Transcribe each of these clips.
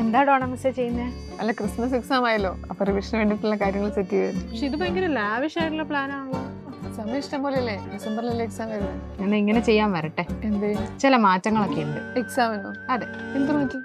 എന്താ ഡോണമസ് ചെയ്യുന്നത്? അല്ല, ക്രിസ്മസ് എക്സാം ആയല്ലോ, അപ്പൊ റിവിഷന് വേണ്ടിയിട്ടുള്ള കാര്യങ്ങൾ സെറ്റ് ചെയ്തു. പക്ഷെ ഇത് ഭയങ്കര ലാവിഷ് ആയിട്ടുള്ള പ്ലാൻ ആണല്ലോ. സമയം ഇഷ്ടം പോലെയല്ലേ, ഡിസംബറിലല്ലേ എക്സാം വരുന്നത്. എന്നാ ഇങ്ങനെ ചെയ്യാൻ വരട്ടെ, എന്തേ ചില മാറ്റങ്ങളൊക്കെ ഉണ്ട് എക്സാമിനോ? അതെ. എന്ത് മാറ്റി?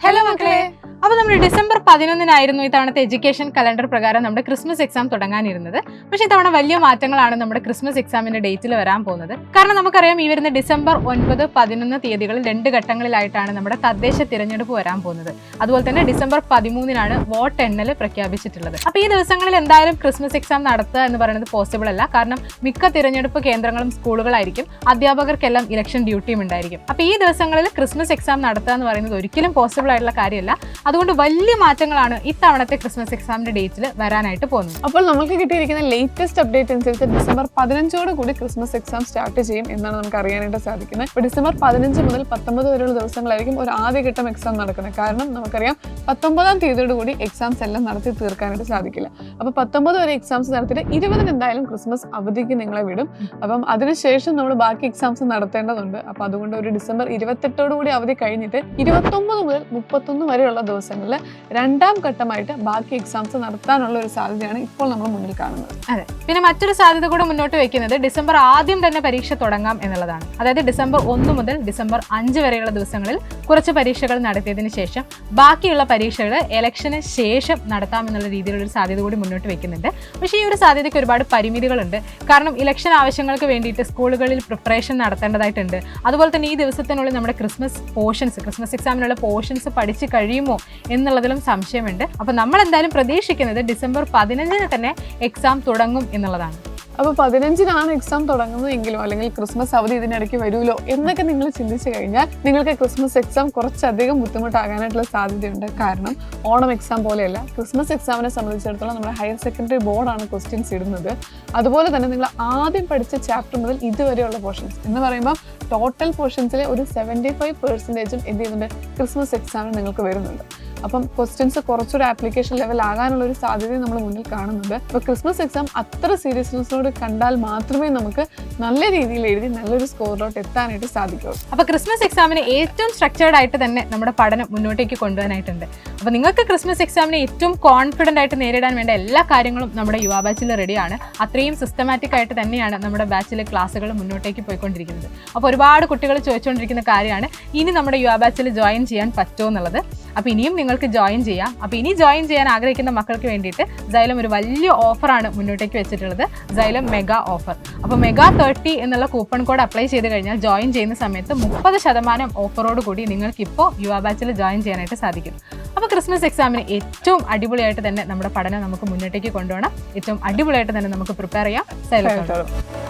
ഹലോ മക്കളെ, അപ്പോൾ നമ്മൾ ഡിസംബർ 11 ഇത്തവണത്തെ എഡ്യൂക്കേഷൻ കലണ്ടർ പ്രകാരം നമ്മുടെ ക്രിസ്മസ് എക്സാം തുടങ്ങാനിരുന്നത്. പക്ഷേ ഇത്തവണ വലിയ മാറ്റങ്ങളാണ് നമ്മുടെ ക്രിസ്മസ് എക്സാമിന്റെ ഡേറ്റിൽ വരാൻ പോകുന്നത്. കാരണം നമുക്കറിയാം, ഈ വരുന്ന ഡിസംബർ 9, 11 തീയതികളിൽ 2 ഘട്ടങ്ങളിലായിട്ടാണ് നമ്മുടെ തദ്ദേശ തിരഞ്ഞെടുപ്പ് വരാൻ പോകുന്നത്. അതുപോലെ തന്നെ ഡിസംബർ 13 വോട്ട് എണ്ണൽ പ്രഖ്യാപിച്ചിട്ടുള്ളത്. അപ്പോൾ ഈ ദിവസങ്ങളിൽ എന്തായാലും ക്രിസ്മസ് എക്സാം നടത്തുക എന്ന് പറയുന്നത് പോസിബിൾ അല്ല. കാരണം മിക്ക തിരഞ്ഞെടുപ്പ് കേന്ദ്രങ്ങളും സ്കൂളുകളായിരിക്കും, അധ്യാപകർക്കെല്ലാം ഇലക്ഷൻ ഡ്യൂട്ടിയും ഉണ്ടായിരിക്കും. അപ്പോൾ ഈ ദിവസങ്ങളിൽ ക്രിസ്മസ് എക്സാം നടത്തുക എന്ന് പറയുന്നത് ഒരിക്കലും പോസിബിൾ ആയിട്ടുള്ള കാര്യമല്ല. അതുകൊണ്ട് വലിയ മാറ്റങ്ങളാണ് ഇത്തവണത്തെ ക്രിസ്മസ് എക്സാമിന്റെ ഡേറ്റിൽ വരാനായിട്ട് പോകുന്നത്. അപ്പോൾ നമുക്ക് കിട്ടിയിരിക്കുന്ന ലേറ്റസ്റ്റ് അപ്ഡേറ്റ് അനുസരിച്ച് ഡിസംബർ 15 കൂടി ക്രിസ്മസ് എക്സാം സ്റ്റാർട്ട് ചെയ്യും എന്നാണ് നമുക്ക് അറിയാനായിട്ട് സാധിക്കുന്നത്. ഇപ്പോൾ ഡിസംബർ 15 മുതൽ 19 വരെയുള്ള ദിവസങ്ങളായിരിക്കും ഒരു ആദ്യഘട്ടം എക്സാം നടക്കുന്നത്. കാരണം നമുക്കറിയാം 19-ാം തീയതിയോട് കൂടി എക്സാംസ് എല്ലാം നടത്തി തീർക്കാനായിട്ട് സാധിക്കില്ല. അപ്പോൾ 19 വരെ എക്സാംസ് നടത്തിയിട്ട് 20 എന്തായാലും ക്രിസ്മസ് അവധിക്ക് നിങ്ങളെ വിടും. അപ്പം അതിനുശേഷം നമ്മൾ ബാക്കി എക്സാംസ് നടത്തേണ്ടതുണ്ട്. അപ്പോൾ അതുകൊണ്ട് ഒരു ഡിസംബർ 28 കൂടി അവധി കഴിഞ്ഞിട്ട് 29 മുതൽ 31 വരെയുള്ള ദിവസങ്ങളിൽ 2ാം ഘട്ടമായിട്ട് ബാക്കി എക്സാംസ് നടത്താനുള്ള ഒരു സാധ്യതയാണ് ഇപ്പോൾ നമ്മൾ മുന്നിൽ കാണുന്നത്. അതെ. പിന്നെ മറ്റൊരു സാധ്യത കൂടെ മുന്നോട്ട് വെക്കുന്നത് ഡിസംബർ ആദ്യം തന്നെ പരീക്ഷ തുടങ്ങാം എന്നുള്ളതാണ്. അതായത് ഡിസംബർ 1 മുതൽ ഡിസംബർ 5 വരെയുള്ള ദിവസങ്ങളിൽ കുറച്ച് പരീക്ഷകൾ നടത്തിയതിന് ശേഷം ബാക്കിയുള്ള പരീക്ഷകൾ ഇലക്ഷന് ശേഷം നടത്താമെന്നുള്ള രീതിയിലുള്ള ഒരു സാധ്യത കൂടി മുന്നോട്ട് വെക്കുന്നുണ്ട്. പക്ഷേ ഈ ഒരു സാധ്യതയ്ക്ക് ഒരുപാട് പരിമിതികളുണ്ട്. കാരണം ഇലക്ഷൻ ആവശ്യങ്ങൾക്ക് വേണ്ടിയിട്ട് സ്കൂളുകളിൽ പ്രിപ്പറേഷൻ നടത്തേണ്ടതായിട്ടുണ്ട്. അതുപോലെ തന്നെ ഈ ദിവസത്തിനുള്ളിൽ നമ്മുടെ ക്രിസ്മസ് എക്സാമിനുള്ള പോർഷൻസ് പഠിച്ച് കഴിയുമോ എന്നുള്ളതിലും സംശയമുണ്ട്. അപ്പോൾ നമ്മൾ എന്തായാലും പ്രതീക്ഷിക്കുന്നത് ഡിസംബർ 15 തന്നെ എക്സാം തുടങ്ങും എന്നുള്ളതാണ്. അപ്പോൾ 15 എക്സാം തുടങ്ങുന്നത് എങ്കിലും, അല്ലെങ്കിൽ ക്രിസ്മസ് അവധി ഇതിനിടയ്ക്ക് വരുമല്ലോ എന്നൊക്കെ നിങ്ങൾ ചിന്തിച്ചു കഴിഞ്ഞാൽ നിങ്ങൾക്ക് ക്രിസ്മസ് എക്സാം കുറച്ചധികം ബുദ്ധിമുട്ടാകാനായിട്ടുള്ള സാധ്യതയുണ്ട്. കാരണം ഓണം എക്സാം പോലെയല്ല, ക്രിസ്മസ് എക്സാമിനെ സംബന്ധിച്ചിടത്തോളം നമ്മുടെ ഹയർ സെക്കൻഡറി ബോർഡാണ് ക്വസ്റ്റ്യൻസ് ഇടുന്നത്. അതുപോലെ തന്നെ നിങ്ങൾ ആദ്യം പഠിച്ച ചാപ്റ്റർ മുതൽ ഇതുവരെയുള്ള പോർഷൻസ് എന്ന് പറയുമ്പോൾ ടോട്ടൽ പോർഷൻസിലെ ഒരു 75% എന്ത് ചെയ്യുന്നുണ്ട്, ക്രിസ്മസ് എക്സാമിന് നിങ്ങൾക്ക് വരുന്നുണ്ട്. അപ്പം ക്വസ്റ്റ്യൻസ് കുറച്ചൊരു ആപ്ലിക്കേഷൻ ലെവൽ ആകാനുള്ള ഒരു സാധ്യതയും നമ്മൾ മുന്നിൽ കാണുന്നുണ്ട്. അപ്പോൾ ക്രിസ്മസ് എക്സാം അത്ര സീരിയസ്നെസ്സോട് കണ്ടാൽ മാത്രമേ നമുക്ക് നല്ല രീതിയിൽ എഴുതി നല്ലൊരു സ്കോറിലോട്ട് എത്താനായിട്ട് സാധിക്കുള്ളൂ. അപ്പോൾ ക്രിസ്മസ് എക്സാമിന് ഏറ്റവും സ്ട്രക്ചേർഡ് ആയിട്ട് തന്നെ നമ്മുടെ പഠനം മുന്നോട്ടേക്ക് കൊണ്ടുപോകാനായിട്ടുണ്ട്. അപ്പോൾ നിങ്ങൾക്ക് ക്രിസ്മസ് എക്സാമിനെ ഏറ്റവും കോൺഫിഡൻ്റ് ആയിട്ട് നേരിടാൻ വേണ്ട എല്ലാ കാര്യങ്ങളും നമ്മുടെ യുവ ബാച്ചിൽ റെഡിയാണ്. അത്രയും സിസ്റ്റമാറ്റിക് ആയിട്ട് തന്നെയാണ് നമ്മുടെ ബാച്ചിലെ ക്ലാസ്സുകൾ മുന്നോട്ടേക്ക് പോയിക്കൊണ്ടിരിക്കുന്നത്. അപ്പോൾ ഒരുപാട് കുട്ടികൾ ചോദിച്ചുകൊണ്ടിരിക്കുന്ന കാര്യമാണ്, ഇനി നമ്മുടെ യുവ ബാച്ചിൽ ജോയിൻ ചെയ്യാൻ പറ്റുമോ എന്നുള്ളത്. അപ്പോൾ ഇനിയും നിങ്ങൾക്ക് ജോയിൻ ചെയ്യാം. അപ്പോൾ ഇനി ജോയിൻ ചെയ്യാൻ ആഗ്രഹിക്കുന്ന മക്കൾക്ക് വേണ്ടിയിട്ട് Xylem ഒരു വലിയ ഓഫറാണ് മുന്നോട്ടേക്ക് വെച്ചിട്ടുള്ളത്, Xylem മെഗാ ഓഫർ. അപ്പോൾ മെഗാ 30 എന്നുള്ള കൂപ്പൺ കോഡ് അപ്ലൈ ചെയ്ത് കഴിഞ്ഞാൽ ജോയിൻ ചെയ്യുന്ന സമയത്ത് 30% ഓഫറോട് കൂടി നിങ്ങൾക്ക് ഇപ്പോൾ യുവ ബാച്ചിൽ ജോയിൻ ചെയ്യാനായിട്ട് സാധിക്കും. അപ്പോൾ ക്രിസ്മസ് എക്സാമിന് ഏറ്റവും അടിപൊളിയായിട്ട് തന്നെ നമ്മുടെ പഠനം നമുക്ക് മുന്നോട്ടേക്ക് കൊണ്ടുപോകണം. ഏറ്റവും അടിപൊളിയായിട്ട് തന്നെ നമുക്ക് പ്രിപ്പയർ ചെയ്യാം Xylem.